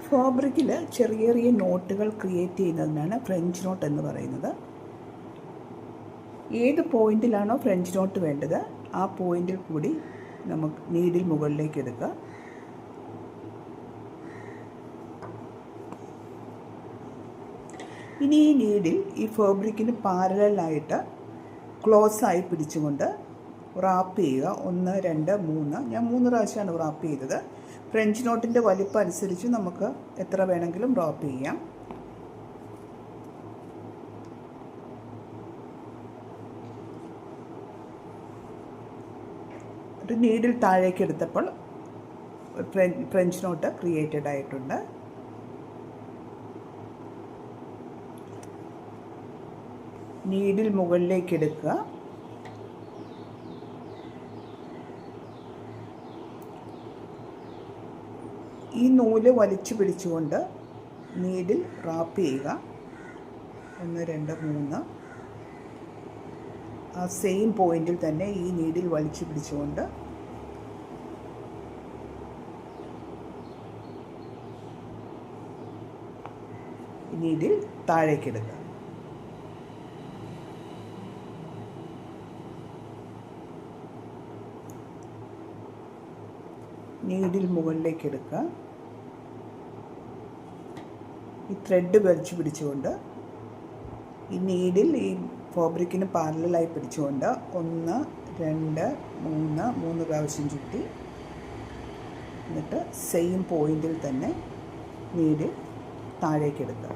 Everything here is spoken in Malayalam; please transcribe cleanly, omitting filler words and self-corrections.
ഫാബ്രിക്കിൽ ചെറിയ ചെറിയ നോട്ടുകൾ ക്രിയേറ്റ് ചെയ്യുന്നതിനാണ് ഫ്രഞ്ച് നോട്ട് എന്ന് പറയുന്നത്. ഏത് പോയിന്റിലാണോ ഫ്രഞ്ച് നോട്ട് വേണ്ടത് ആ പോയിന്റിൽ കൂടി നമുക്ക് നീഡിൽ മുകളിലേക്ക് എടുക്കുക. ഇനി ഈ നീഡിൽ ഈ ഫാബ്രിക്കിന് പാരലായിട്ട് ക്ലോസ് ആയി പിടിച്ചുകൊണ്ട് റാപ്പ് ചെയ്യുക. 1 2 3 ഞാൻ 3 പ്രാവശ്യമാണ് റാപ്പ് ചെയ്തത്. ഫ്രഞ്ച് നോട്ടിൻ്റെ വലിപ്പം അനുസരിച്ച് നമുക്ക് എത്ര വേണമെങ്കിലും റാപ്പ് ചെയ്യാം. ഒരു നീഡിൽ താഴേക്ക് എടുത്തപ്പോൾ ഫ്രഞ്ച് നോട്ട് ക്രിയേറ്റഡ് ആയിട്ടുണ്ട്. നീഡിൽ മുകളിലേക്ക് എടുക്കുക. ഈ നൂല് വലിച്ചു പിടിച്ചുകൊണ്ട് നീഡിൽ റാപ്പ് ചെയ്യുക. 1 2 3 ആ സെയിം പോയിന്റിൽ തന്നെ ഈ നീഡിൽ വലിച്ചു പിടിച്ചുകൊണ്ട് നീഡിൽ താഴേക്ക് എടുക്കുക. നീഡിൽ മുകളിലേക്ക് എടുക്കുക. ഈ ത്രെഡ് വലിച്ചു പിടിച്ചുകൊണ്ട് ഈ നീഡിൽ ഈ ഫാബ്രിക്കിന് പാരലായി പിടിച്ചുകൊണ്ട് 1 2 3 പ്രാവശ്യം ചുറ്റി എന്നിട്ട് സെയിം പോയിന്റിൽ തന്നെ നീഡിൽ താഴേക്ക് എടുക്കുക.